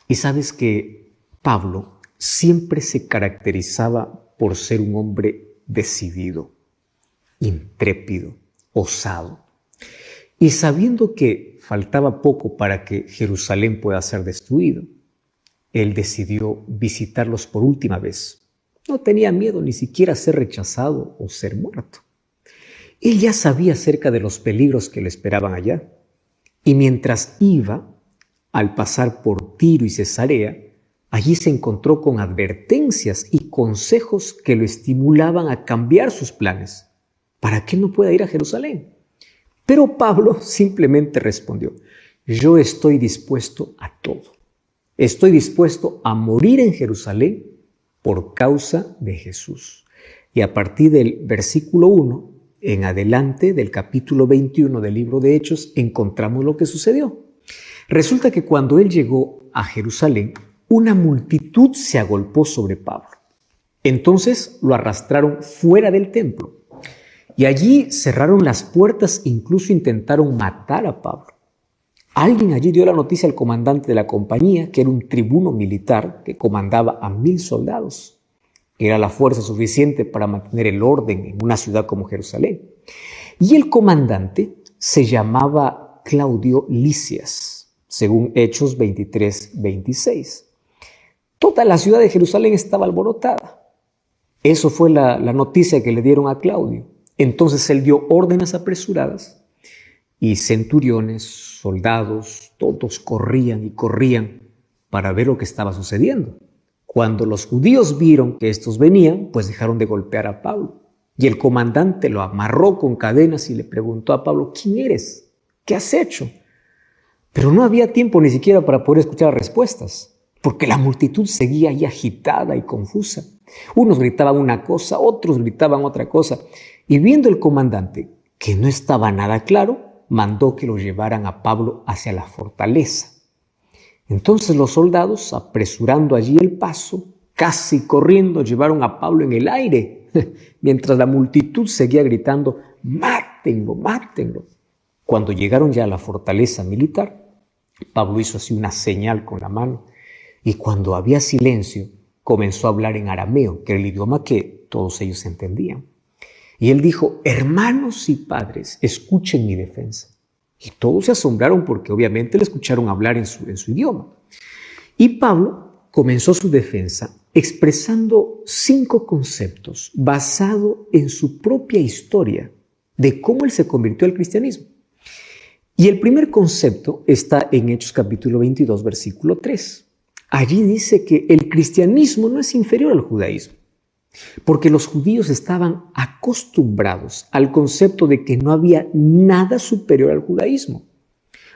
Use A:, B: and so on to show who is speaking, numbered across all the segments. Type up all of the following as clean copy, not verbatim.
A: Y sabes que Pablo siempre se caracterizaba por ser un hombre decidido, intrépido, osado. Y sabiendo que faltaba poco para que Jerusalén pueda ser destruido, él decidió visitarlos por última vez. No tenía miedo ni siquiera a ser rechazado o ser muerto. Él ya sabía acerca de los peligros que le esperaban allá. Y mientras iba, al pasar por Tiro y Cesarea, allí se encontró con advertencias y consejos que lo estimulaban a cambiar sus planes para que él no pueda ir a Jerusalén. Pero Pablo simplemente respondió: yo estoy dispuesto a todo. Estoy dispuesto a morir en Jerusalén por causa de Jesús. Y a partir del versículo 1 en adelante del capítulo 21 del libro de Hechos encontramos lo que sucedió. Resulta que cuando él llegó a Jerusalén, una multitud se agolpó sobre Pablo. Entonces lo arrastraron fuera del templo y allí cerraron las puertas, incluso intentaron matar a Pablo. Alguien allí dio la noticia al comandante de la compañía, que era un tribuno militar que comandaba a 1000 soldados. Era la fuerza suficiente para mantener el orden en una ciudad como Jerusalén. Y el comandante se llamaba Claudio Lisias, según Hechos 23-26. Toda la ciudad de Jerusalén estaba alborotada. Eso fue la noticia que le dieron a Claudio. Entonces él dio órdenes apresuradas y centuriones, soldados, todos corrían y corrían para ver lo que estaba sucediendo. Cuando los judíos vieron que estos venían, pues dejaron de golpear a Pablo. Y el comandante lo amarró con cadenas y le preguntó a Pablo: ¿quién eres? ¿Qué has hecho? Pero no había tiempo ni siquiera para poder escuchar respuestas, porque la multitud seguía ahí agitada y confusa. Unos gritaban una cosa, otros gritaban otra cosa. Y viendo el comandante que no estaba nada claro, mandó que lo llevaran a Pablo hacia la fortaleza. Entonces los soldados, apresurando allí el paso, casi corriendo, llevaron a Pablo en el aire, mientras la multitud seguía gritando: ¡mátenlo, mátenlo! Cuando llegaron ya a la fortaleza militar, Pablo hizo así una señal con la mano, y cuando había silencio, comenzó a hablar en arameo, que era el idioma que todos ellos entendían. Y él dijo: hermanos y padres, escuchen mi defensa. Y todos se asombraron porque obviamente le escucharon hablar en su idioma. Y Pablo comenzó su defensa expresando 5 conceptos basados en su propia historia de cómo él se convirtió al cristianismo. Y el primer concepto está en Hechos capítulo 22, versículo 3. Allí dice que el cristianismo no es inferior al judaísmo, porque los judíos estaban acostumbrados al concepto de que no había nada superior al judaísmo,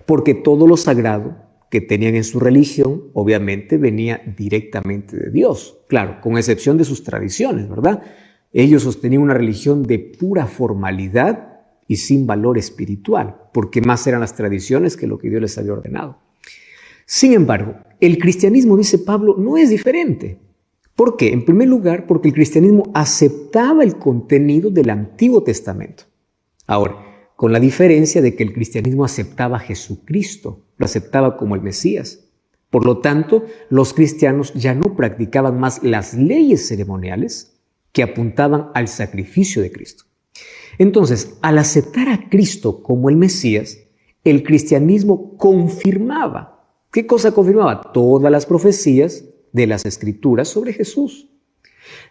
A: porque todo lo sagrado que tenían en su religión obviamente venía directamente de Dios, claro, con excepción de sus tradiciones, ¿verdad? Ellos sostenían una religión de pura formalidad y sin valor espiritual, porque más eran las tradiciones que lo que Dios les había ordenado. Sin embargo, el cristianismo, dice Pablo, no es diferente. ¿Por qué? En primer lugar, porque el cristianismo aceptaba el contenido del Antiguo Testamento. Ahora, con la diferencia de que el cristianismo aceptaba a Jesucristo, lo aceptaba como el Mesías. Por lo tanto, los cristianos ya no practicaban más las leyes ceremoniales que apuntaban al sacrificio de Cristo. Entonces, al aceptar a Cristo como el Mesías, el cristianismo confirmaba. ¿Qué cosa confirmaba? Todas las profecías de las Escrituras sobre Jesús.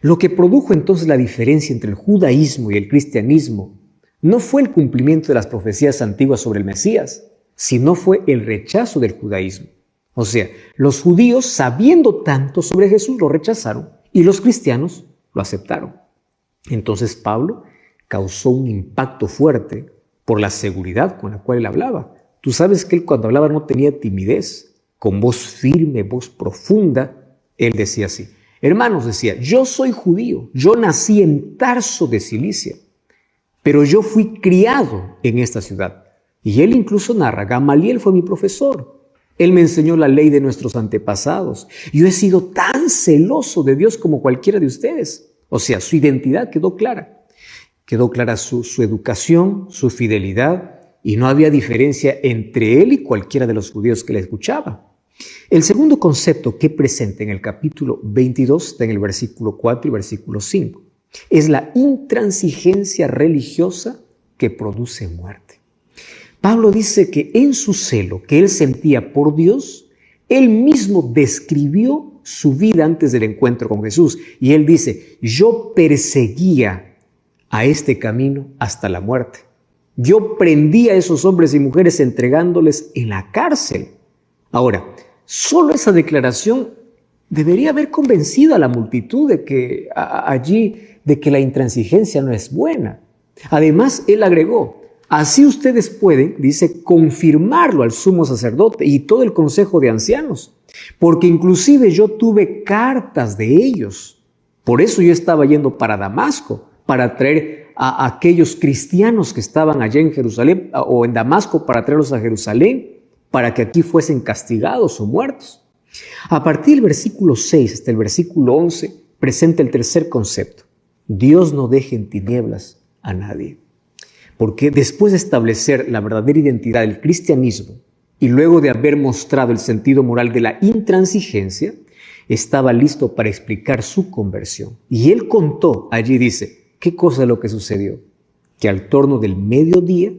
A: Lo que produjo entonces la diferencia entre el judaísmo y el cristianismo no fue el cumplimiento de las profecías antiguas sobre el Mesías, sino fue el rechazo del judaísmo. O sea, los judíos, sabiendo tanto sobre Jesús, lo rechazaron y los cristianos lo aceptaron. Entonces Pablo causó un impacto fuerte por la seguridad con la cual él hablaba. Tú sabes que él cuando hablaba no tenía timidez, con voz firme, voz profunda. Él decía así: hermanos, decía, yo soy judío, yo nací en Tarso de Cilicia, pero yo fui criado en esta ciudad. Y él incluso narra: Gamaliel fue mi profesor, él me enseñó la ley de nuestros antepasados. Yo he sido tan celoso de Dios como cualquiera de ustedes. O sea, su identidad quedó clara su educación, su fidelidad, y no había diferencia entre él y cualquiera de los judíos que le escuchaba. El segundo concepto que presenta en el capítulo 22, está en el versículo 4 y versículo 5, es la intransigencia religiosa que produce muerte. Pablo dice que en su celo que él sentía por Dios, él mismo describió su vida antes del encuentro con Jesús. Y él dice, yo perseguía a este camino hasta la muerte. Yo prendía a esos hombres y mujeres entregándoles en la cárcel. Ahora, solo esa declaración debería haber convencido a la multitud de que de que la intransigencia no es buena. Además, él agregó, así ustedes pueden, dice, confirmarlo al sumo sacerdote y todo el consejo de ancianos, porque inclusive yo tuve cartas de ellos. Por eso yo estaba yendo para Damasco, para traer a aquellos cristianos que estaban allá en Jerusalén o en Damasco, para traerlos a Jerusalén, para que aquí fuesen castigados o muertos. A partir del versículo 6 hasta el versículo 11 presenta el tercer concepto. Dios no deja en tinieblas a nadie. Porque después de establecer la verdadera identidad del cristianismo y luego de haber mostrado el sentido moral de la intransigencia, estaba listo para explicar su conversión. Y él contó, allí dice, ¿qué cosa es lo que sucedió? Que al torno del mediodía,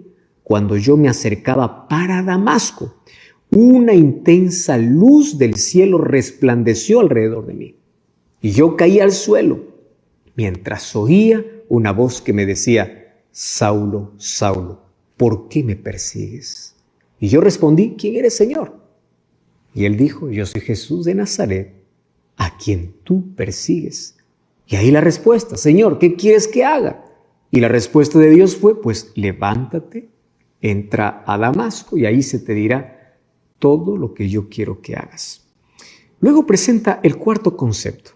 A: cuando yo me acercaba para Damasco, una intensa luz del cielo resplandeció alrededor de mí. Y yo caí al suelo, mientras oía una voz que me decía, Saulo, Saulo, ¿por qué me persigues? Y yo respondí, ¿quién eres, Señor? Y él dijo, yo soy Jesús de Nazaret, a quien tú persigues. Y ahí la respuesta, Señor, ¿qué quieres que haga? Y la respuesta de Dios fue, pues levántate, entra a Damasco y ahí se te dirá todo lo que yo quiero que hagas. Luego presenta el cuarto concepto.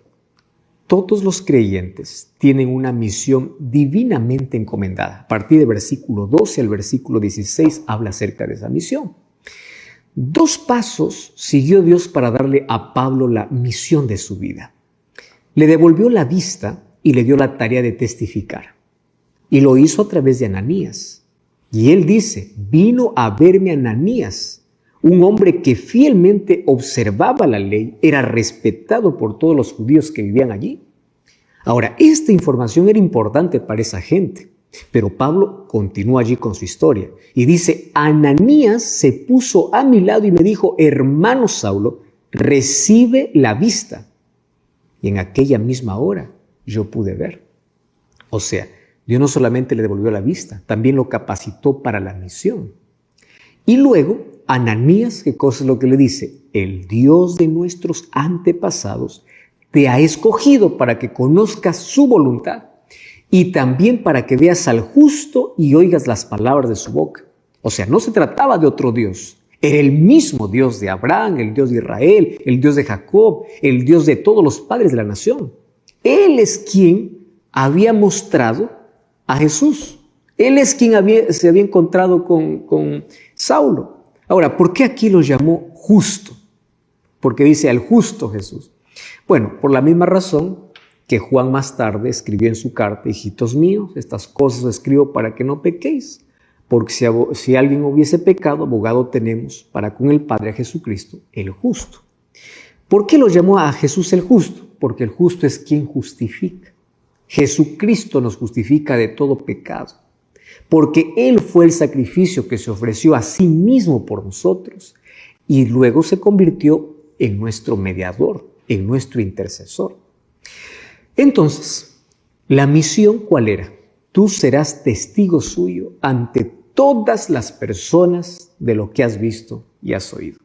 A: Todos los creyentes tienen una misión divinamente encomendada. A partir del versículo 12 al versículo 16 habla acerca de esa misión. 2 pasos siguió Dios para darle a Pablo la misión de su vida. Le devolvió la vista y le dio la tarea de testificar. Y lo hizo a través de Ananías. Y él dice, vino a verme Ananías, un hombre que fielmente observaba la ley, era respetado por todos los judíos que vivían allí. Ahora, esta información era importante para esa gente, pero Pablo continúa allí con su historia y dice, Ananías se puso a mi lado y me dijo, hermano Saulo, recibe la vista. Y en aquella misma hora yo pude ver. O sea, Dios no solamente le devolvió la vista, también lo capacitó para la misión. Y luego, Ananías, ¿qué cosa es lo que le dice? El Dios de nuestros antepasados te ha escogido para que conozcas su voluntad y también para que veas al justo y oigas las palabras de su boca. O sea, no se trataba de otro Dios. Era el mismo Dios de Abraham, el Dios de Israel, el Dios de Jacob, el Dios de todos los padres de la nación. Él es quien había mostrado a Jesús. Él es quien se había encontrado con Saulo. Ahora, ¿por qué aquí lo llamó justo? Porque dice al justo Jesús. Bueno, por la misma razón que Juan más tarde escribió en su carta, hijitos míos, estas cosas os escribo para que no pequéis, porque si alguien hubiese pecado, abogado tenemos para con el Padre a Jesucristo, el justo. ¿Por qué lo llamó a Jesús el justo? Porque el justo es quien justifica. Jesucristo nos justifica de todo pecado, porque Él fue el sacrificio que se ofreció a sí mismo por nosotros y luego se convirtió en nuestro mediador, en nuestro intercesor. Entonces, ¿la misión cuál era? Tú serás testigo suyo ante todas las personas de lo que has visto y has oído.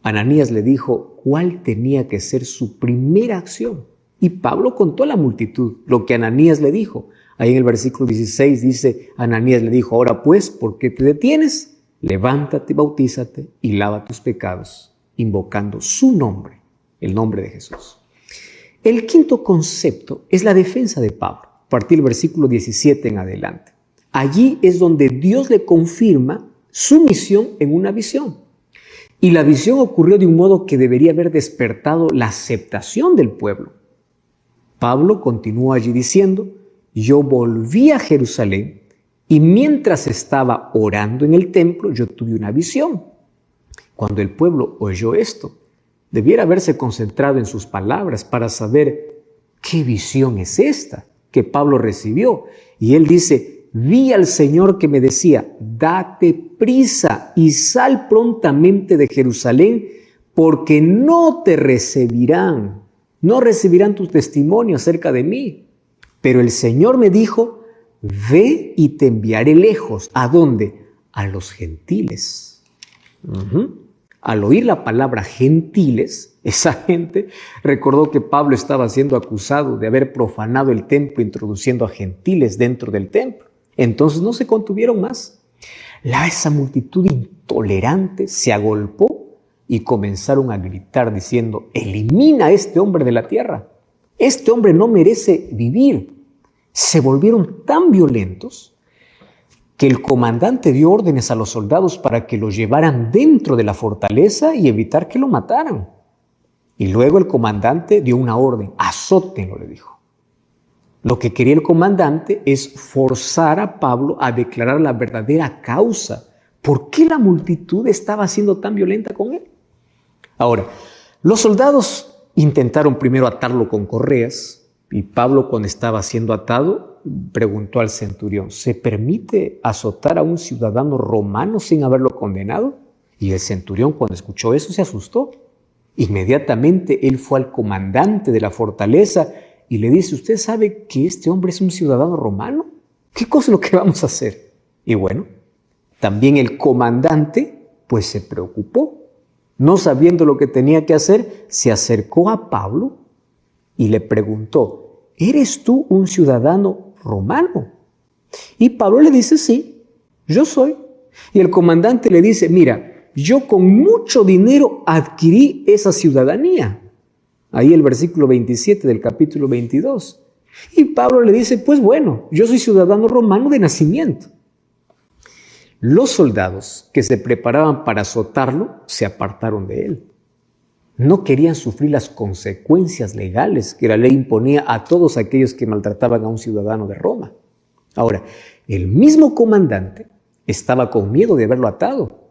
A: Ananías le dijo cuál tenía que ser su primera acción. Y Pablo contó a la multitud lo que Ananías le dijo. Ahí en el versículo 16 dice, Ananías le dijo, ahora pues, ¿por qué te detienes? Levántate, bautízate y lava tus pecados, invocando su nombre, el nombre de Jesús. El quinto concepto es la defensa de Pablo, a partir del versículo 17 en adelante. Allí es donde Dios le confirma su misión en una visión. Y la visión ocurrió de un modo que debería haber despertado la aceptación del pueblo. Pablo continúa allí diciendo, yo volví a Jerusalén y mientras estaba orando en el templo, yo tuve una visión. Cuando el pueblo oyó esto, debiera haberse concentrado en sus palabras para saber qué visión es esta que Pablo recibió. Y él dice: vi al Señor que me decía, date prisa y sal prontamente de Jerusalén, porque no recibirán tu testimonio acerca de mí. Pero el Señor me dijo, ve y te enviaré lejos. ¿A dónde? A los gentiles. Al oír la palabra gentiles, esa gente recordó que Pablo estaba siendo acusado de haber profanado el templo, introduciendo a gentiles dentro del templo. Entonces no se contuvieron más. Esa multitud intolerante se agolpó y comenzaron a gritar diciendo: elimina a este hombre de la tierra. Este hombre no merece vivir. Se volvieron tan violentos que el comandante dio órdenes a los soldados para que lo llevaran dentro de la fortaleza y evitar que lo mataran. Y luego el comandante dio una orden: azótenlo, le dijo. Lo que quería el comandante es forzar a Pablo a declarar la verdadera causa. ¿Por qué la multitud estaba siendo tan violenta con él? Ahora, los soldados intentaron primero atarlo con correas, y Pablo, cuando estaba siendo atado, preguntó al centurión: ¿se permite azotar a un ciudadano romano sin haberlo condenado? Y el centurión, cuando escuchó eso, se asustó. Inmediatamente él fue al comandante de la fortaleza y le dice: ¿usted sabe que este hombre es un ciudadano romano? ¿Qué cosa es lo que vamos a hacer? Y bueno, también el comandante pues se preocupó. No sabiendo lo que tenía que hacer, se acercó a Pablo y le preguntó: ¿eres tú un ciudadano romano? Y Pablo le dice: sí, yo soy. Y el comandante le dice: mira, yo con mucho dinero adquirí esa ciudadanía. Ahí el versículo 27 del capítulo 22. Y Pablo le dice: pues bueno, yo soy ciudadano romano de nacimiento. Los soldados que se preparaban para azotarlo se apartaron de él. No querían sufrir las consecuencias legales que la ley imponía a todos aquellos que maltrataban a un ciudadano de Roma. Ahora, el mismo comandante estaba con miedo de haberlo atado.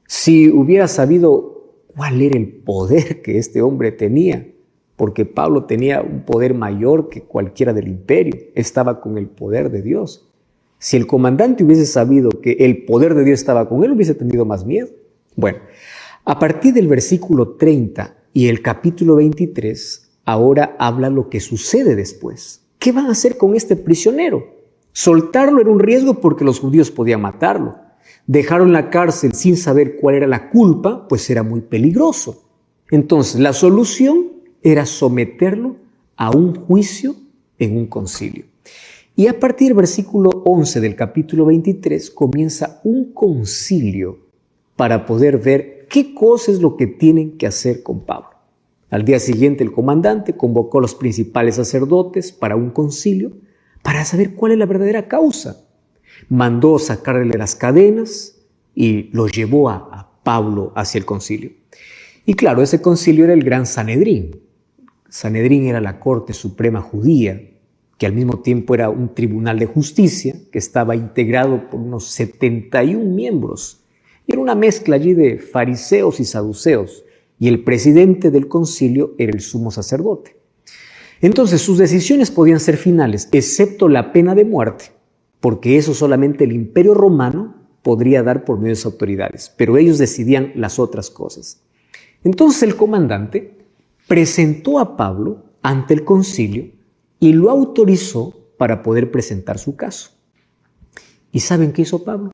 A: Si hubiera sabido cuál era el poder que este hombre tenía, porque Pablo tenía un poder mayor que cualquiera del imperio, estaba con el poder de Dios. Si el comandante hubiese sabido que el poder de Dios estaba con él, hubiese tenido más miedo. Bueno, a partir del versículo 30 y el capítulo 23, ahora habla lo que sucede después. ¿Qué van a hacer con este prisionero? Soltarlo era un riesgo porque los judíos podían matarlo. Dejarlo en la cárcel sin saber cuál era la culpa, pues era muy peligroso. Entonces, la solución era someterlo a un juicio en un concilio. Y a partir del versículo 11 del capítulo 23 comienza un concilio para poder ver qué cosa es lo que tienen que hacer con Pablo. Al día siguiente el comandante convocó a los principales sacerdotes para un concilio para saber cuál es la verdadera causa. Mandó sacarle las cadenas y lo llevó a Pablo hacia el concilio. Y claro, ese concilio era el Gran Sanedrín. Sanedrín era la corte suprema judía, que al mismo tiempo era un tribunal de justicia que estaba integrado por unos 71 miembros. Era una mezcla allí de fariseos y saduceos, y el presidente del concilio era el sumo sacerdote. Entonces sus decisiones podían ser finales, excepto la pena de muerte, porque eso solamente el Imperio Romano podría dar por medio de sus autoridades, pero ellos decidían las otras cosas. Entonces el comandante presentó a Pablo ante el concilio y lo autorizó para poder presentar su caso. ¿Y saben qué hizo Pablo?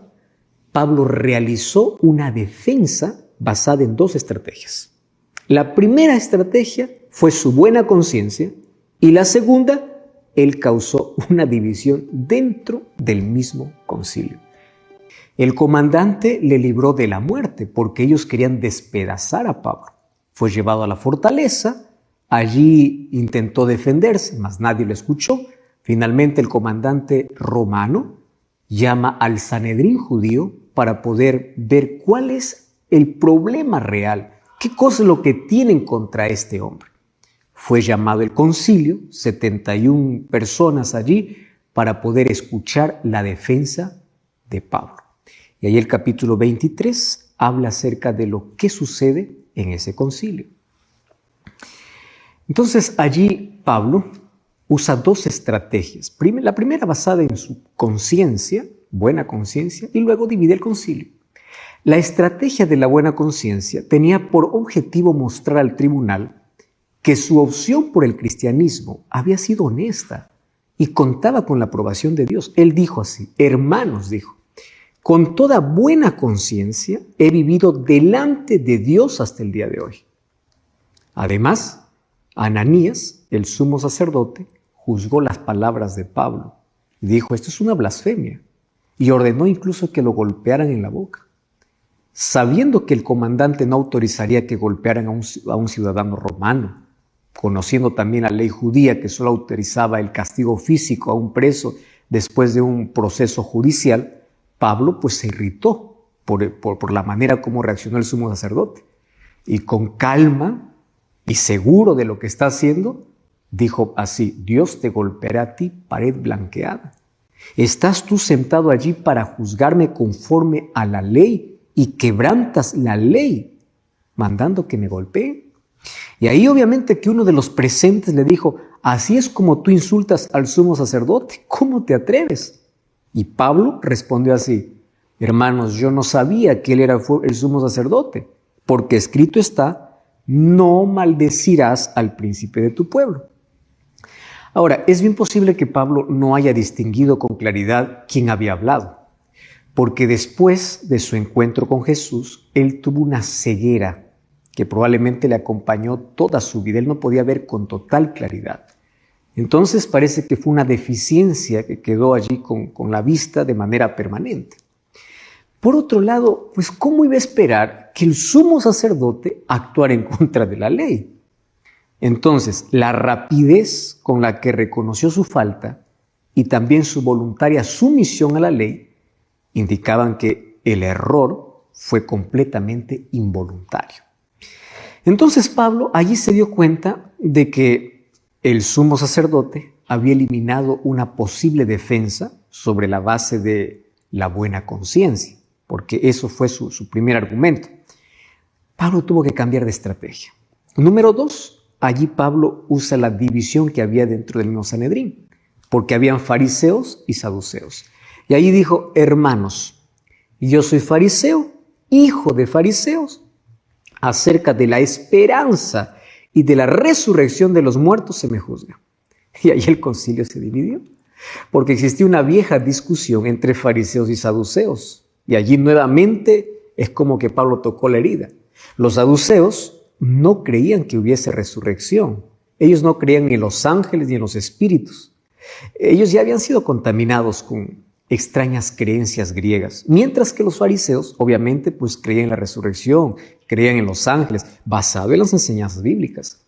A: Pablo realizó una defensa basada en dos estrategias. La primera estrategia fue su buena conciencia y la segunda, él causó una división dentro del mismo concilio. El comandante le libró de la muerte porque ellos querían despedazar a Pablo. Fue llevado a la fortaleza, allí intentó defenderse, mas nadie lo escuchó. Finalmente el comandante romano llama al Sanedrín judío para poder ver cuál es el problema real, qué cosa es lo que tienen contra este hombre. Fue llamado el concilio, 71 personas allí, para poder escuchar la defensa de Pablo. Y ahí el capítulo 23 habla acerca de lo que sucede en ese concilio. Entonces allí Pablo usa dos estrategias. La primera basada en su conciencia, buena conciencia, y luego divide el concilio. La estrategia de la buena conciencia tenía por objetivo mostrar al tribunal que su opción por el cristianismo había sido honesta y contaba con la aprobación de Dios. Él dijo así: hermanos, dijo, con toda buena conciencia he vivido delante de Dios hasta el día de hoy. Además, Ananías, el sumo sacerdote, juzgó las palabras de Pablo y dijo: esto es una blasfemia, y ordenó incluso que lo golpearan en la boca. Sabiendo que el comandante no autorizaría que golpearan a un ciudadano romano, conociendo también la ley judía que solo autorizaba el castigo físico a un preso después de un proceso judicial, Pablo pues se irritó por la manera como reaccionó el sumo sacerdote. Y con calma y seguro de lo que está haciendo, dijo así: Dios te golpeará a ti, pared blanqueada. ¿Estás tú sentado allí para juzgarme conforme a la ley y quebrantas la ley mandando que me golpeen? Y ahí obviamente que uno de los presentes le dijo: así es como tú insultas al sumo sacerdote, ¿cómo te atreves? Y Pablo respondió así: hermanos, yo no sabía que él era el sumo sacerdote, porque escrito está: no maldecirás al príncipe de tu pueblo. Ahora, es bien posible que Pablo no haya distinguido con claridad quién había hablado, porque después de su encuentro con Jesús, él tuvo una ceguera que probablemente le acompañó toda su vida. Él no podía ver con total claridad. Entonces parece que fue una deficiencia que quedó allí con la vista de manera permanente. Por otro lado, pues ¿cómo iba a esperar que el sumo sacerdote actuara en contra de la ley? Entonces, la rapidez con la que reconoció su falta y también su voluntaria sumisión a la ley indicaban que el error fue completamente involuntario. Entonces Pablo allí se dio cuenta de que el sumo sacerdote había eliminado una posible defensa sobre la base de la buena conciencia, porque eso fue su primer argumento. Pablo tuvo que cambiar de estrategia. Número 2, allí Pablo usa la división que había dentro del mismo Sanedrín, porque habían fariseos y saduceos. Y allí dijo: hermanos, yo soy fariseo, hijo de fariseos. Acerca de la esperanza y de la resurrección de los muertos se me juzga. Y ahí el concilio se dividió, porque existía una vieja discusión entre fariseos y saduceos. Y allí nuevamente es como que Pablo tocó la herida. Los saduceos no creían que hubiese resurrección. Ellos no creían ni en los ángeles ni en los espíritus. Ellos ya habían sido contaminados con extrañas creencias griegas, mientras que los fariseos obviamente pues creían en la resurrección, creían en los ángeles, basado en las enseñanzas bíblicas.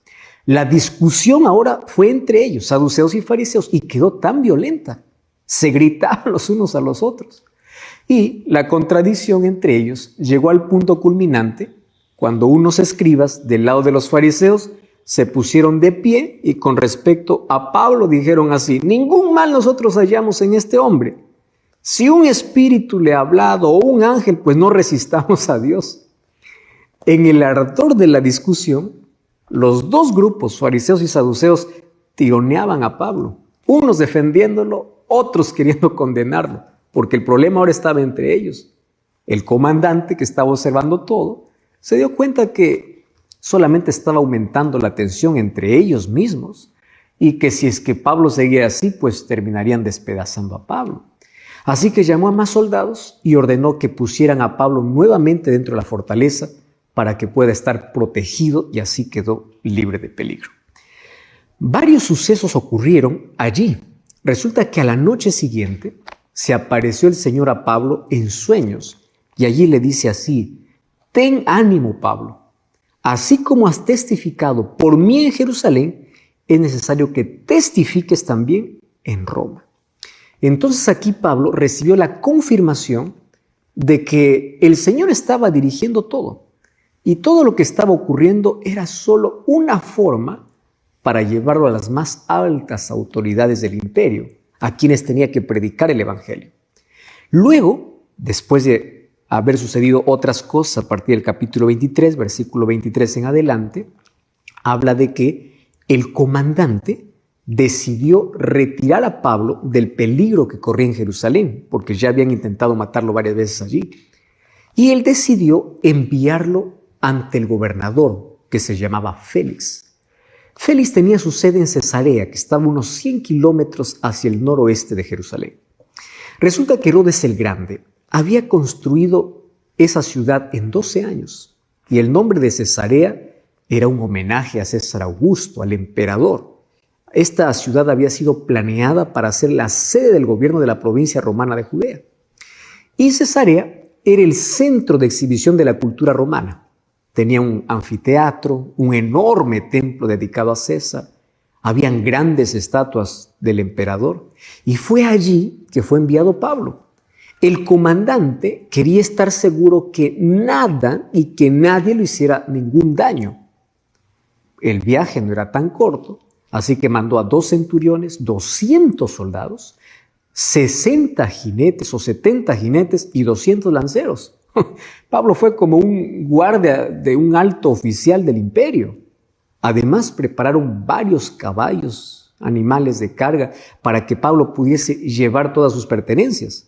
A: La discusión ahora fue entre ellos, saduceos y fariseos, y quedó tan violenta. Se gritaban los unos a los otros. Y la contradicción entre ellos llegó al punto culminante cuando unos escribas del lado de los fariseos se pusieron de pie y con respecto a Pablo dijeron así: ningún mal nosotros hallamos en este hombre. Si un espíritu le ha hablado o un ángel, pues no resistamos a Dios. En el ardor de la discusión, los dos grupos, fariseos y saduceos, tironeaban a Pablo, unos defendiéndolo, otros queriendo condenarlo, porque el problema ahora estaba entre ellos. El comandante, que estaba observando todo, se dio cuenta que solamente estaba aumentando la tensión entre ellos mismos y que si es que Pablo seguía así, pues terminarían despedazando a Pablo. Así que llamó a más soldados y ordenó que pusieran a Pablo nuevamente dentro de la fortaleza para que pueda estar protegido, y así quedó libre de peligro. Varios sucesos ocurrieron allí. Resulta que a la noche siguiente se apareció el Señor a Pablo en sueños y allí le dice así: ten ánimo, Pablo, así como has testificado por mí en Jerusalén, es necesario que testifiques también en Roma. Entonces aquí Pablo recibió la confirmación de que el Señor estaba dirigiendo todo y todo lo que estaba ocurriendo era solo una forma para llevarlo a las más altas autoridades del imperio, a quienes tenía que predicar el evangelio. Luego, después de haber sucedido otras cosas a partir del capítulo 23, versículo 23 en adelante, habla de que el comandante decidió retirar a Pablo del peligro que corría en Jerusalén, porque ya habían intentado matarlo varias veces allí. Y él decidió enviarlo ante el gobernador, que se llamaba Félix. Félix tenía su sede en Cesarea, que estaba unos 100 kilómetros hacia el noroeste de Jerusalén. Resulta que Herodes el Grande había construido esa ciudad en 12 años, y el nombre de Cesarea era un homenaje a César Augusto, al emperador. Esta ciudad había sido planeada para ser la sede del gobierno de la provincia romana de Judea. Y Cesarea era el centro de exhibición de la cultura romana. Tenía un anfiteatro, un enorme templo dedicado a César. Habían grandes estatuas del emperador. Y fue allí que fue enviado Pablo. El comandante quería estar seguro que nada y que nadie le hiciera ningún daño. El viaje no era tan corto, así que mandó a 2 centuriones, 200 soldados, 60 jinetes o 70 jinetes y 200 lanceros. Pablo fue como un guardia de un alto oficial del imperio. Además, prepararon varios caballos, animales de carga, para que Pablo pudiese llevar todas sus pertenencias.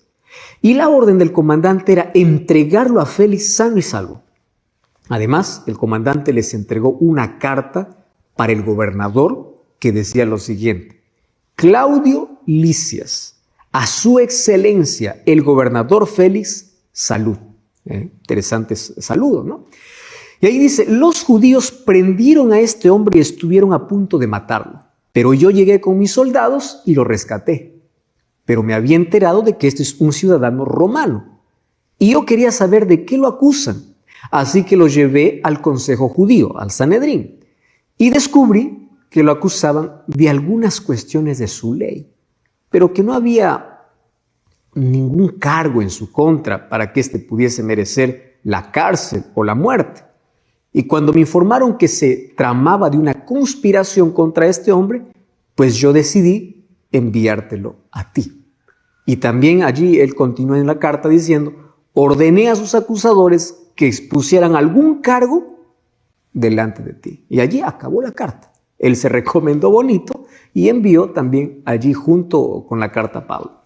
A: Y la orden del comandante era entregarlo a Félix sano y salvo. Además, el comandante les entregó una carta para el gobernador que decía lo siguiente: Claudio Lisias, a su excelencia, el gobernador Félix, salud. Interesante saludo, ¿no? Y ahí dice: los judíos prendieron a este hombre y estuvieron a punto de matarlo, pero yo llegué con mis soldados y lo rescaté. Pero me había enterado de que este es un ciudadano romano, y yo quería saber de qué lo acusan. Así que lo llevé al consejo judío, al Sanedrín, y descubrí que lo acusaban de algunas cuestiones de su ley, pero que no había ningún cargo en su contra para que éste pudiese merecer la cárcel o la muerte. Y cuando me informaron que se tramaba de una conspiración contra este hombre, pues yo decidí enviártelo a ti. Y también allí él continúa en la carta diciendo: ordené a sus acusadores que expusieran algún cargo delante de ti. Y allí acabó la carta. Él se recomendó bonito y envió también allí junto con la carta a Pablo.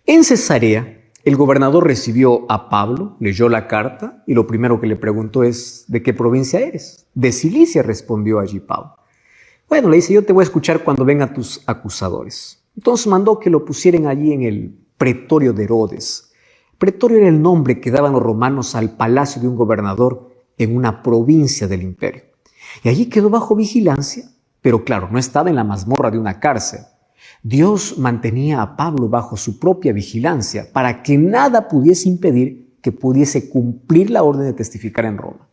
A: En Cesarea, el gobernador recibió a Pablo, leyó la carta y lo primero que le preguntó es: ¿de qué provincia eres? De Cilicia, respondió allí Pablo. Bueno, le dice: yo te voy a escuchar cuando vengan tus acusadores. Entonces mandó que lo pusieran allí en el pretorio de Herodes. Pretorio era el nombre que daban los romanos al palacio de un gobernador en una provincia del imperio. Y allí quedó bajo vigilancia, pero claro, no estaba en la mazmorra de una cárcel. Dios mantenía a Pablo bajo su propia vigilancia para que nada pudiese impedir que pudiese cumplir la orden de testificar en Roma.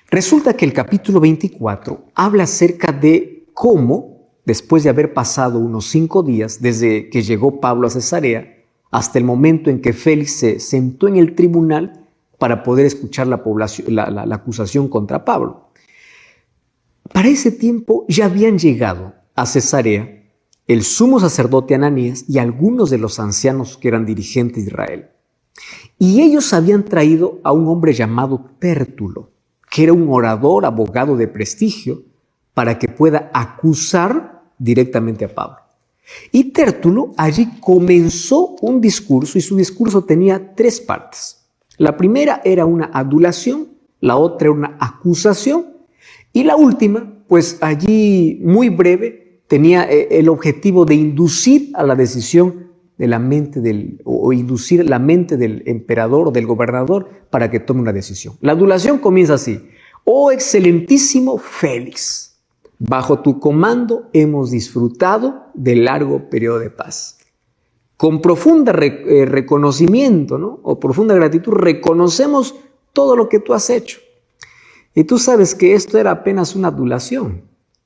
A: Resulta que el capítulo 24 habla acerca de cómo, después de haber pasado unos 5 días desde que llegó Pablo a Cesarea, hasta el momento en que Félix se sentó en el tribunal para poder escuchar la acusación contra Pablo. Para ese tiempo ya habían llegado a Cesarea el sumo sacerdote Ananías y algunos de los ancianos que eran dirigentes de Israel. Y ellos habían traído a un hombre llamado Tértulo, que era un orador, abogado de prestigio, para que pueda acusar directamente a Pablo. Y Tértulo allí comenzó un discurso, y su discurso tenía 3 partes. La primera era una adulación, la otra era una acusación, y la última, pues allí muy breve, tenía el objetivo de inducir a la decisión de la mente inducir la mente del emperador o del gobernador para que tome una decisión. La adulación comienza así: oh excelentísimo Félix, bajo tu comando hemos disfrutado de largo periodo de paz. Con profunda reconocimiento, ¿no? O profunda gratitud, reconocemos todo lo que tú has hecho. Y tú sabes que esto era apenas una adulación,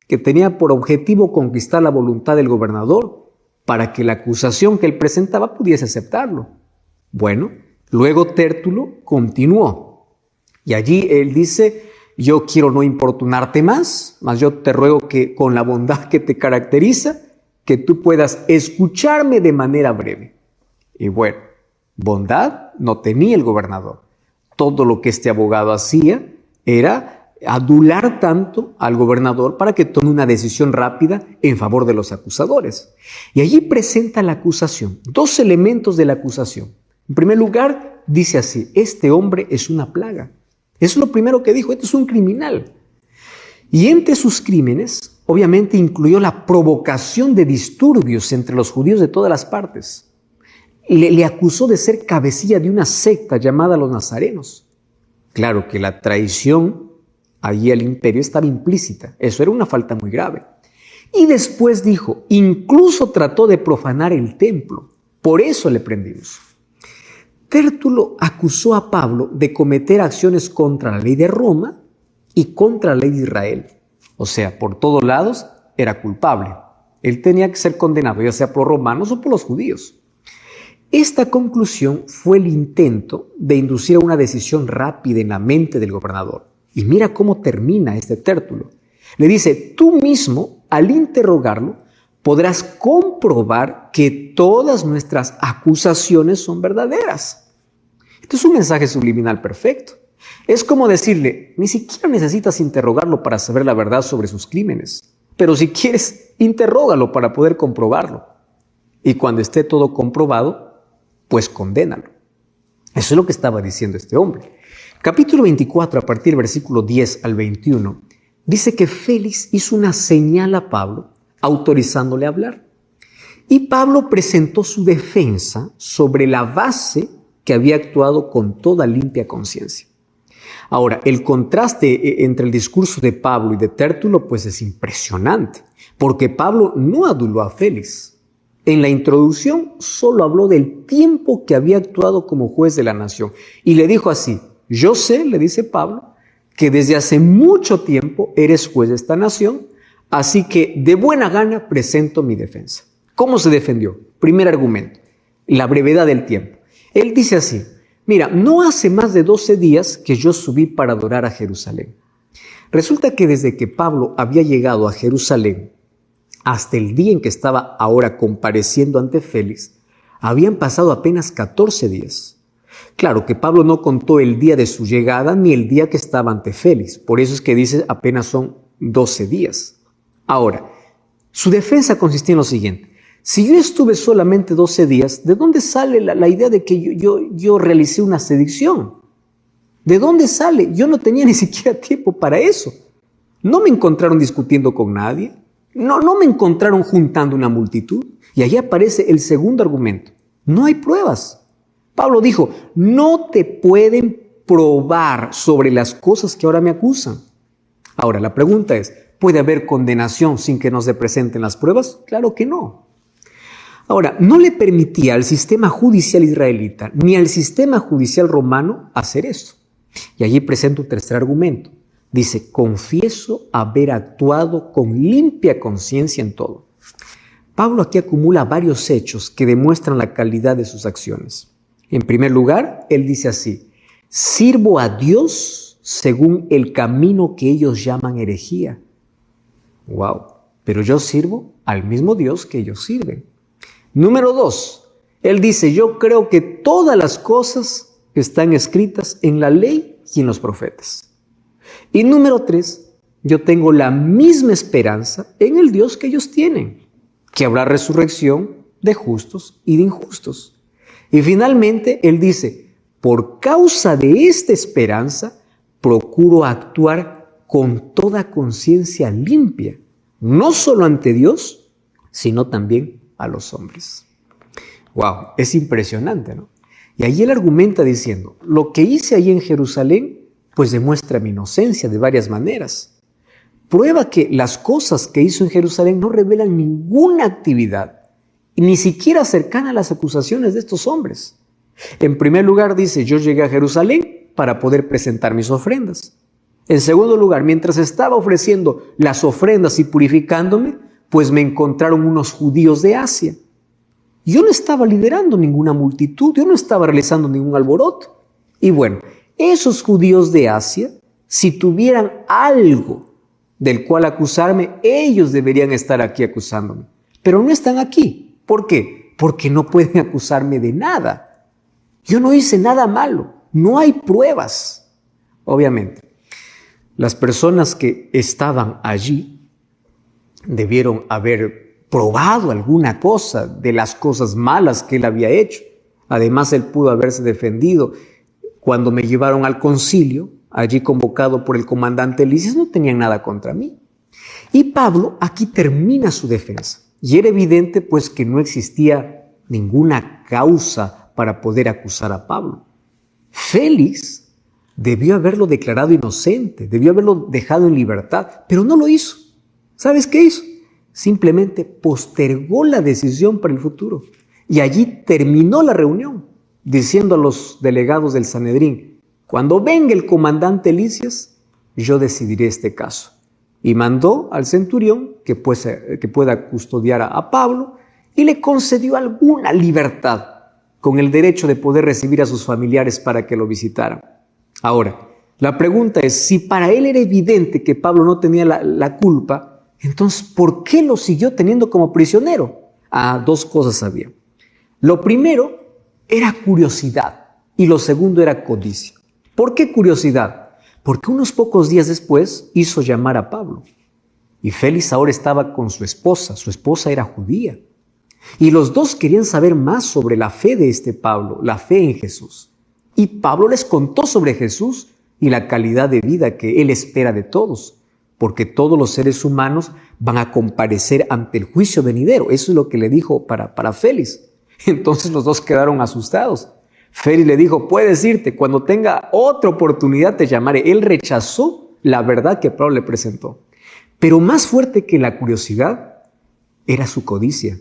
A: que tenía por objetivo conquistar la voluntad del gobernador para que la acusación que él presentaba pudiese aceptarlo. Bueno, luego Tértulo continuó, y allí él dice: yo quiero no importunarte más, mas yo te ruego que con la bondad que te caracteriza, que tú puedas escucharme de manera breve. Y bueno, bondad no tenía el gobernador. Todo lo que este abogado hacía era adular tanto al gobernador para que tome una decisión rápida en favor de los acusadores. Y allí presenta la acusación, 2 elementos de la acusación. En primer lugar, dice así: este hombre es una plaga. Eso es lo primero que dijo, este es un criminal. Y entre sus crímenes, obviamente, incluyó la provocación de disturbios entre los judíos de todas las partes. Le acusó de ser cabecilla de una secta llamada los nazarenos. Claro que la traición allí al imperio estaba implícita. Eso era una falta muy grave. Y después dijo, incluso trató de profanar el templo. Por eso le prendimos. Tértulo acusó a Pablo de cometer acciones contra la ley de Roma y contra la ley de Israel. O sea, por todos lados era culpable. Él tenía que ser condenado, ya sea por los romanos o por los judíos. Esta conclusión fue el intento de inducir a una decisión rápida en la mente del gobernador. Y mira cómo termina este Tértulo. Le dice, tú mismo, al interrogarlo, podrás comprobar que todas nuestras acusaciones son verdaderas. Esto es un mensaje subliminal perfecto. Es como decirle, ni siquiera necesitas interrogarlo para saber la verdad sobre sus crímenes. Pero si quieres, interrógalo para poder comprobarlo. Y cuando esté todo comprobado, pues condénalo. Eso es lo que estaba diciendo este hombre. Capítulo 24, a partir del versículo 10 al 21, dice que Félix hizo una señal a Pablo, autorizándole a hablar. Y Pablo presentó su defensa sobre la base que había actuado con toda limpia conciencia. Ahora, el contraste entre el discurso de Pablo y de Tértulo pues es impresionante, porque Pablo no aduló a Félix. En la introducción solo habló del tiempo que había actuado como juez de la nación y le dijo así, yo sé, le dice Pablo, que desde hace mucho tiempo eres juez de esta nación, así que de buena gana presento mi defensa. ¿Cómo se defendió? Primer argumento, la brevedad del tiempo. Él dice así, mira, no hace más de 12 días que yo subí para adorar a Jerusalén. Resulta que desde que Pablo había llegado a Jerusalén hasta el día en que estaba ahora compareciendo ante Félix, habían pasado apenas 14 días. Claro que Pablo no contó el día de su llegada ni el día que estaba ante Félix, por eso es que dice apenas son 12 días. Ahora, su defensa consistía en lo siguiente. Si yo estuve solamente 12 días, ¿de dónde sale la idea de que yo realicé una sedición? ¿De dónde sale? Yo no tenía ni siquiera tiempo para eso. No me encontraron discutiendo con nadie. No me encontraron juntando una multitud. Y ahí aparece el segundo argumento. No hay pruebas. Pablo dijo, no te pueden probar sobre las cosas que ahora me acusan. Ahora, la pregunta es, ¿puede haber condenación sin que nos se presenten las pruebas? Claro que no. Ahora, no le permitía al sistema judicial israelita ni al sistema judicial romano hacer esto. Y allí presenta un tercer argumento. Dice, confieso haber actuado con limpia conciencia en todo. Pablo aquí acumula varios hechos que demuestran la calidad de sus acciones. En primer lugar, él dice así, sirvo a Dios según el camino que ellos llaman herejía. Wow, pero yo sirvo al mismo Dios que ellos sirven. Número 2, él dice, yo creo que todas las cosas están escritas en la ley y en los profetas. Y número 3, yo tengo la misma esperanza en el Dios que ellos tienen, que habrá resurrección de justos y de injustos. Y finalmente, él dice, por causa de esta esperanza, procuro actuar con toda conciencia limpia, no solo ante Dios, sino también a los hombres. Wow, es impresionante, ¿no? Y allí él argumenta diciendo, lo que hice allí en Jerusalén, pues demuestra mi inocencia de varias maneras. Prueba que las cosas que hizo en Jerusalén no revelan ninguna actividad, ni siquiera cercana a las acusaciones de estos hombres. En primer lugar dice, yo llegué a Jerusalén para poder presentar mis ofrendas. En segundo lugar, mientras estaba ofreciendo las ofrendas y purificándome, pues me encontraron unos judíos de Asia. Yo no estaba liderando ninguna multitud, yo no estaba realizando ningún alboroto. Y bueno, esos judíos de Asia, si tuvieran algo del cual acusarme, ellos deberían estar aquí acusándome. Pero no están aquí. ¿Por qué? Porque no pueden acusarme de nada. Yo no hice nada malo, no hay pruebas. Obviamente, las personas que estaban allí debieron haber probado alguna cosa de las cosas malas que él había hecho. Además, él pudo haberse defendido. Cuando me llevaron al concilio, allí convocado por el comandante Lisias, no tenían nada contra mí. Y Pablo aquí termina su defensa. Y era evidente pues que no existía ninguna causa para poder acusar a Pablo. Félix debió haberlo declarado inocente, debió haberlo dejado en libertad, pero no lo hizo. ¿Sabes qué hizo? Simplemente postergó la decisión para el futuro. Y allí terminó la reunión, diciendo a los delegados del Sanedrín: cuando venga el comandante Lisias, yo decidiré este caso. Y mandó al centurión que pueda custodiar a Pablo y le concedió alguna libertad con el derecho de poder recibir a sus familiares para que lo visitaran. Ahora, la pregunta es, si para él era evidente que Pablo no tenía la culpa, entonces, ¿por qué lo siguió teniendo como prisionero? Dos cosas había. Lo primero era curiosidad y lo segundo era codicia. ¿Por qué curiosidad? Porque unos pocos días después hizo llamar a Pablo. Y Félix ahora estaba con su esposa era judía. Y los dos querían saber más sobre la fe de este Pablo, la fe en Jesús. Y Pablo les contó sobre Jesús y la calidad de vida que él espera de todos, porque todos los seres humanos van a comparecer ante el juicio venidero. Eso es lo que le dijo para Félix. Entonces los dos quedaron asustados. Félix le dijo: puedes irte, cuando tenga otra oportunidad te llamaré. Él rechazó la verdad que Pablo le presentó. Pero más fuerte que la curiosidad era su codicia.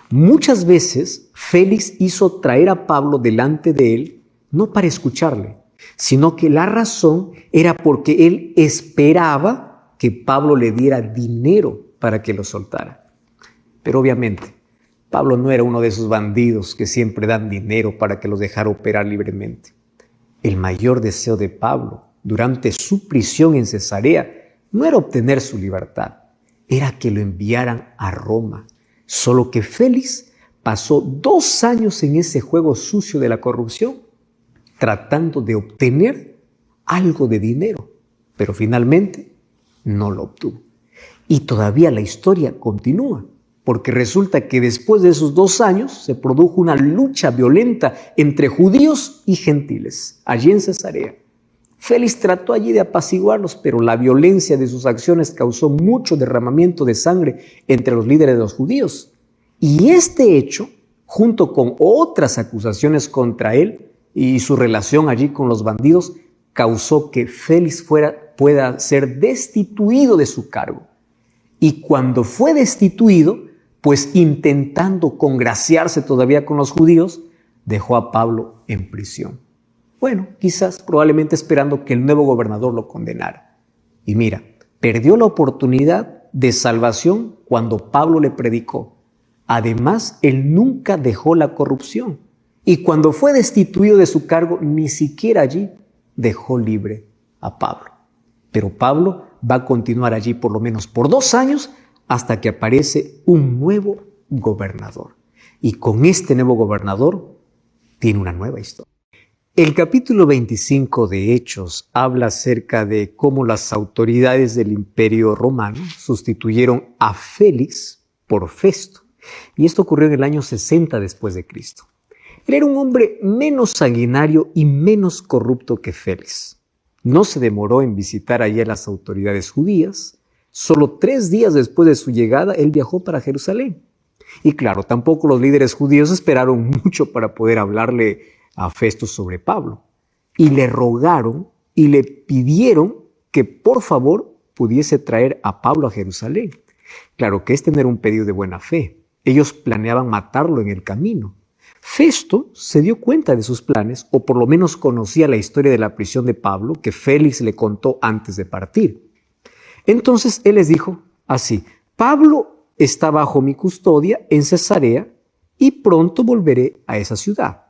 A: Muchas veces Félix hizo traer a Pablo delante de él, no para escucharle, sino que la razón era porque él esperaba que Pablo le diera dinero para que lo soltara. Pero obviamente, Pablo no era uno de esos bandidos que siempre dan dinero para que los dejara operar libremente. El mayor deseo de Pablo durante su prisión en Cesarea no era obtener su libertad, era que lo enviaran a Roma. Solo que Félix pasó 2 años en ese juego sucio de la corrupción, tratando de obtener algo de dinero, pero finalmente no lo obtuvo. Y todavía la historia continúa, porque resulta que después de esos 2 años se produjo una lucha violenta entre judíos y gentiles, allí en Cesarea. Félix trató allí de apaciguarlos, pero la violencia de sus acciones causó mucho derramamiento de sangre entre los líderes de los judíos. Y este hecho, junto con otras acusaciones contra él y su relación allí con los bandidos, causó que Félix pueda ser destituido de su cargo. Y cuando fue destituido, pues intentando congraciarse todavía con los judíos, dejó a Pablo en prisión. Bueno, quizás probablemente esperando que el nuevo gobernador lo condenara. Y mira, perdió la oportunidad de salvación cuando Pablo le predicó. Además, él nunca dejó la corrupción. Y cuando fue destituido de su cargo, ni siquiera allí dejó libre a Pablo. Pero Pablo va a continuar allí por lo menos por 2 años hasta que aparece un nuevo gobernador. Y con este nuevo gobernador tiene una nueva historia. El capítulo 25 de Hechos habla acerca de cómo las autoridades del Imperio Romano sustituyeron a Félix por Festo. Y esto ocurrió en el año 60 después de Cristo. Él era un hombre menos sanguinario y menos corrupto que Félix. No se demoró en visitar allí a las autoridades judías. Solo 3 días después de su llegada, él viajó para Jerusalén. Y claro, tampoco los líderes judíos esperaron mucho para poder hablarle a Festo sobre Pablo. Y le rogaron y le pidieron que por favor pudiese traer a Pablo a Jerusalén. Claro que este no era un pedido de buena fe. Ellos planeaban matarlo en el camino. Festo se dio cuenta de sus planes, o por lo menos conocía la historia de la prisión de Pablo que Félix le contó antes de partir. Entonces él les dijo así: Pablo está bajo mi custodia en Cesarea y pronto volveré a esa ciudad.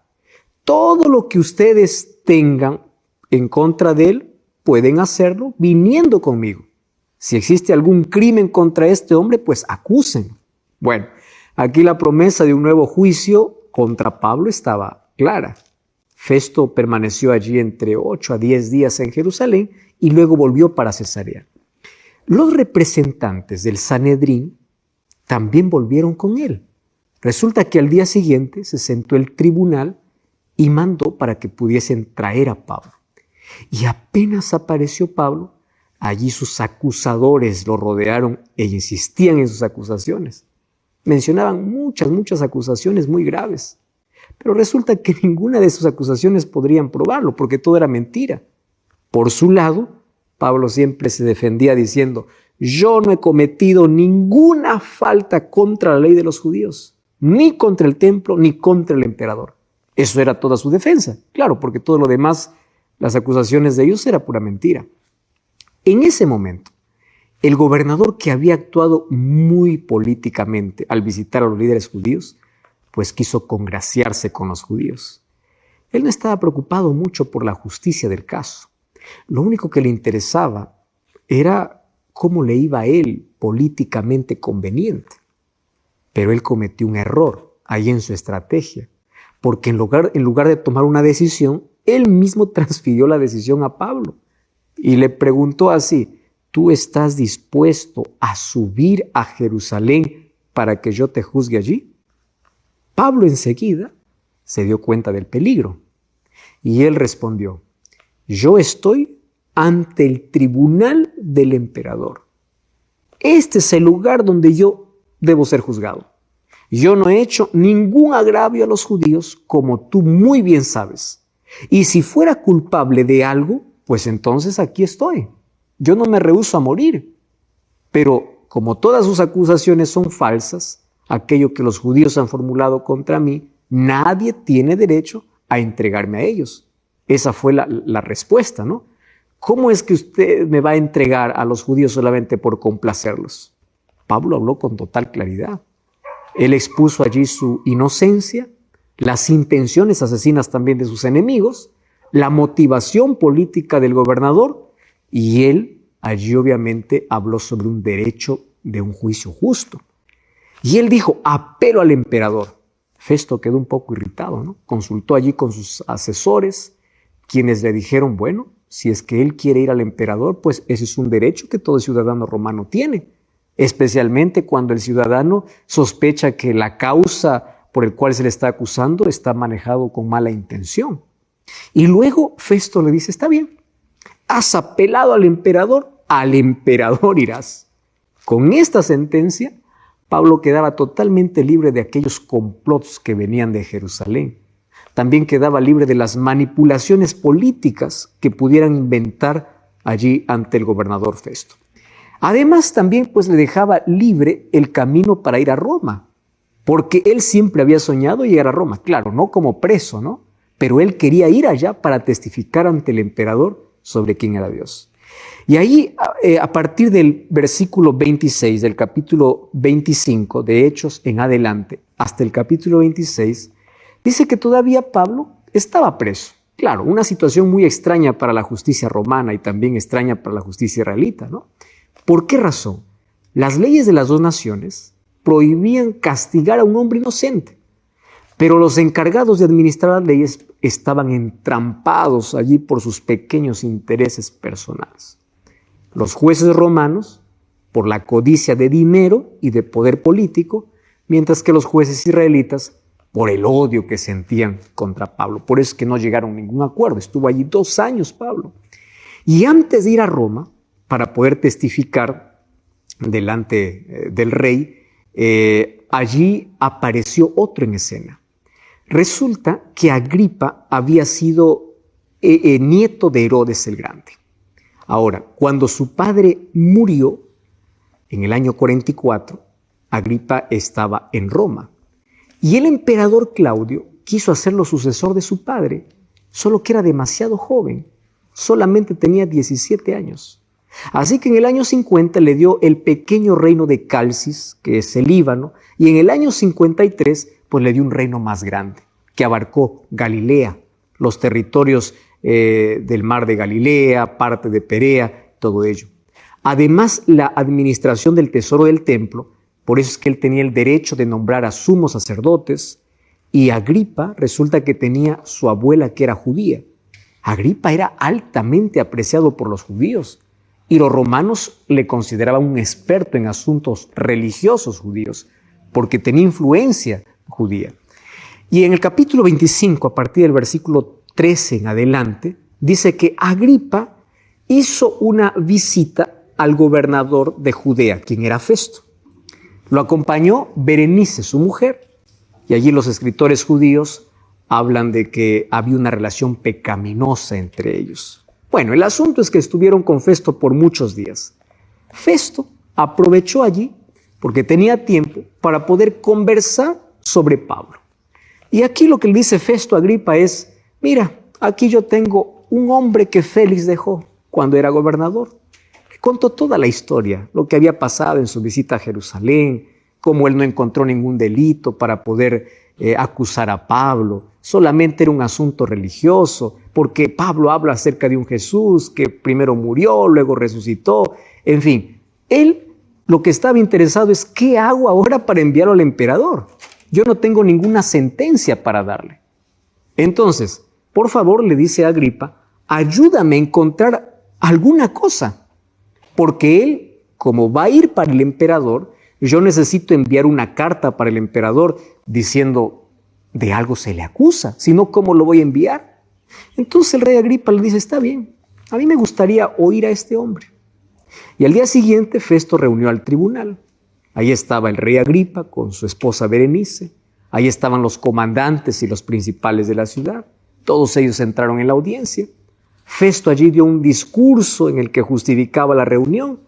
A: Todo lo que ustedes tengan en contra de él pueden hacerlo viniendo conmigo. Si existe algún crimen contra este hombre, pues acusen. Bueno, aquí la promesa de un nuevo juicio contra Pablo estaba clara. Festo permaneció allí entre 8 a 10 días en Jerusalén y luego volvió para Cesarea. Los representantes del Sanedrín también volvieron con él. Resulta que al día siguiente se sentó el tribunal y mandó para que pudiesen traer a Pablo. Y apenas apareció Pablo, allí sus acusadores lo rodearon e insistían en sus acusaciones. Mencionaban muchas acusaciones muy graves. Pero resulta que ninguna de sus acusaciones podrían probarlo, porque todo era mentira. Por su lado, Pablo siempre se defendía diciendo: yo no he cometido ninguna falta contra la ley de los judíos, ni contra el templo, ni contra el emperador. Eso era toda su defensa, claro, porque todo lo demás, las acusaciones de ellos, era pura mentira. En ese momento, el gobernador, que había actuado muy políticamente al visitar a los líderes judíos, pues quiso congraciarse con los judíos. Él no estaba preocupado mucho por la justicia del caso. Lo único que le interesaba era cómo le iba a él políticamente conveniente. Pero él cometió un error ahí en su estrategia, porque en lugar de tomar una decisión, él mismo transfirió la decisión a Pablo y le preguntó así: ¿tú estás dispuesto a subir a Jerusalén para que yo te juzgue allí? Pablo enseguida se dio cuenta del peligro y él respondió: yo estoy ante el tribunal del emperador. Este es el lugar donde yo debo ser juzgado. Yo no he hecho ningún agravio a los judíos, como tú muy bien sabes. Y si fuera culpable de algo, pues entonces aquí estoy. Yo no me rehúso a morir. Pero como todas sus acusaciones son falsas, aquello que los judíos han formulado contra mí, nadie tiene derecho a entregarme a ellos. Esa fue la respuesta, ¿no? ¿Cómo es que usted me va a entregar a los judíos solamente por complacerlos? Pablo habló con total claridad. Él expuso allí su inocencia, las intenciones asesinas también de sus enemigos, la motivación política del gobernador, y él allí obviamente habló sobre un derecho de un juicio justo. Y él dijo: apelo al emperador. Festo quedó un poco irritado, ¿no? Consultó allí con sus asesores, quienes le dijeron: bueno, si es que él quiere ir al emperador, pues ese es un derecho que todo ciudadano romano tiene, especialmente cuando el ciudadano sospecha que la causa por el cual se le está acusando está manejado con mala intención. Y luego Festo le dice: está bien, has apelado al emperador irás. Con esta sentencia, Pablo quedaba totalmente libre de aquellos complots que venían de Jerusalén. También quedaba libre de las manipulaciones políticas que pudieran inventar allí ante el gobernador Festo. Además, también pues le dejaba libre el camino para ir a Roma, porque él siempre había soñado llegar a Roma, claro, no como preso, ¿no? Pero él quería ir allá para testificar ante el emperador sobre quién era Dios. Y ahí, a partir del versículo 26 del capítulo 25 de Hechos en adelante, hasta el capítulo 26, dice que todavía Pablo estaba preso. Claro, una situación muy extraña para la justicia romana y también extraña para la justicia israelita, ¿no? ¿Por qué razón? Las leyes de las dos naciones prohibían castigar a un hombre inocente, pero los encargados de administrar las leyes estaban entrampados allí por sus pequeños intereses personales. Los jueces romanos, por la codicia de dinero y de poder político, mientras que los jueces israelitas, por el odio que sentían contra Pablo. Por eso es que no llegaron a ningún acuerdo. Estuvo allí 2 años Pablo. Y antes de ir a Roma, para poder testificar delante del rey, allí apareció otro en escena. Resulta que Agripa había sido nieto de Herodes el Grande. Ahora, cuando su padre murió, en el año 44, Agripa estaba en Roma. Y el emperador Claudio quiso hacerlo sucesor de su padre, solo que era demasiado joven, solamente tenía 17 años. Así que en el año 50 le dio el pequeño reino de Calcis, que es el Líbano, y en el año 53 pues le dio un reino más grande, que abarcó Galilea, los territorios del mar de Galilea, parte de Perea, todo ello. Además, la administración del tesoro del templo, por eso es que él tenía el derecho de nombrar a sumos sacerdotes, Y Agripa resulta que tenía su abuela que era judía. Agripa era altamente apreciado por los judíos y los romanos le consideraban un experto en asuntos religiosos judíos porque tenía influencia judía. Y en el capítulo 25, a partir del versículo 13 en adelante, dice que Agripa hizo una visita al gobernador de Judea, quien era Festo. Lo acompañó Berenice, su mujer, y allí los escritores judíos hablan de que había una relación pecaminosa entre ellos. Bueno, el asunto es que estuvieron con Festo por muchos días. Festo aprovechó allí, porque tenía tiempo, para poder conversar sobre Pablo. Y aquí lo que le dice Festo a Agripa es, mira, aquí yo tengo un hombre que Félix dejó cuando era gobernador. Le contó toda la historia, lo que había pasado en su visita a Jerusalén, cómo él no encontró ningún delito para poder acusar a Pablo. Solamente era un asunto religioso, porque Pablo habla acerca de un Jesús que primero murió, luego resucitó. En fin, él lo que estaba interesado es ¿qué hago ahora para enviarlo al emperador? Yo no tengo ninguna sentencia para darle. Entonces, por favor, le dice a Agripa, ayúdame a encontrar alguna cosa, porque él, como va a ir para el emperador, yo necesito enviar una carta para el emperador diciendo de algo se le acusa, si no, ¿cómo lo voy a enviar? Entonces el rey Agripa le dice, está bien, a mí me gustaría oír a este hombre. Y al día siguiente Festo reunió al tribunal. Ahí estaba el rey Agripa con su esposa Berenice, ahí estaban los comandantes y los principales de la ciudad. Todos ellos entraron en la audiencia. Festo allí dio un discurso en el que justificaba la reunión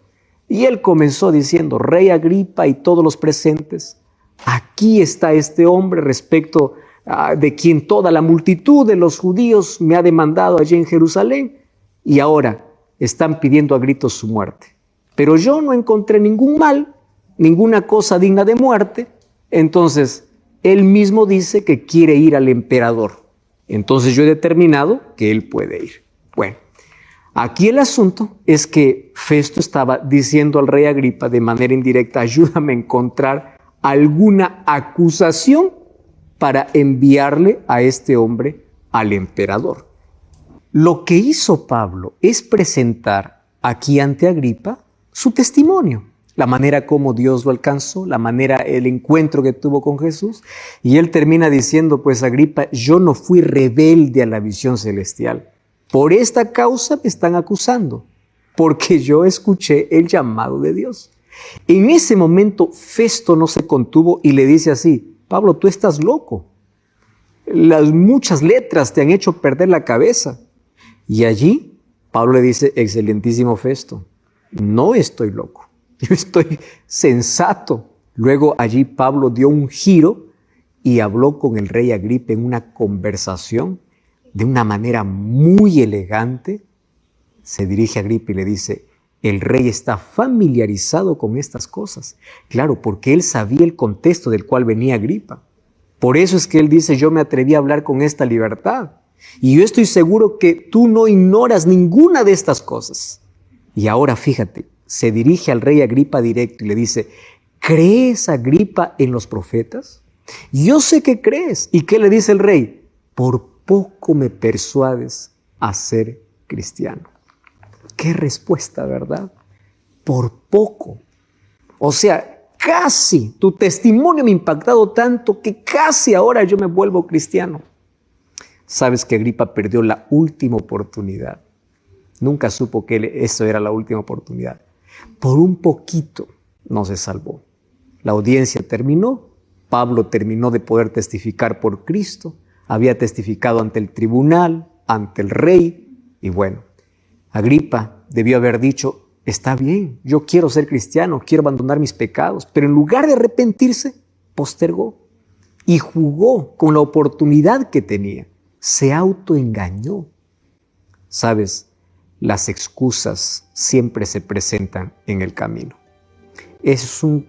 A: y él comenzó diciendo, Rey Agripa y todos los presentes, aquí está este hombre respecto de quien toda la multitud de los judíos me ha demandado allí en Jerusalén y ahora están pidiendo a gritos su muerte. Pero yo no encontré ningún mal, ninguna cosa digna de muerte. Entonces, él mismo dice que quiere ir al emperador. Entonces yo he determinado que él puede ir. Bueno, aquí el asunto es que Festo estaba diciendo al rey Agripa de manera indirecta, ayúdame a encontrar alguna acusación para enviarle a este hombre al emperador. Lo que hizo Pablo es presentar aquí ante Agripa su testimonio, la manera como Dios lo alcanzó, la manera, el encuentro que tuvo con Jesús. Y él termina diciendo, pues Agripa, yo no fui rebelde a la visión celestial. Por esta causa me están acusando, porque yo escuché el llamado de Dios. En ese momento Festo no se contuvo y le dice así, Pablo, tú estás loco. Las muchas letras te han hecho perder la cabeza. Y allí Pablo le dice, excelentísimo Festo, no estoy loco, yo estoy sensato. Luego allí Pablo dio un giro y habló con el rey Agripa en una conversación de una manera muy elegante. Se dirige a Agripa y le dice, el rey está familiarizado con estas cosas. Claro, porque él sabía el contexto del cual venía Agripa. Por eso es que él dice, yo me atreví a hablar con esta libertad. Y yo estoy seguro que tú no ignoras ninguna de estas cosas. Y ahora fíjate, se dirige al rey Agripa directo y le dice, ¿crees, Agripa, en los profetas? Yo sé que crees. ¿Y qué le dice el rey? Por poco me persuades a ser cristiano. Qué respuesta, ¿verdad? Por poco. O sea, casi, tu testimonio me ha impactado tanto que casi ahora yo me vuelvo cristiano. Sabes que Agripa perdió la última oportunidad. Nunca supo que eso era la última oportunidad. Por un poquito no se salvó. La audiencia terminó. Pablo terminó de poder testificar por Cristo. Había testificado ante el tribunal, ante el rey. Y bueno, Agripa debió haber dicho, está bien, yo quiero ser cristiano, quiero abandonar mis pecados. Pero en lugar de arrepentirse, postergó y jugó con la oportunidad que tenía. Se autoengañó. ¿Sabes? Las excusas siempre se presentan en el camino. Es un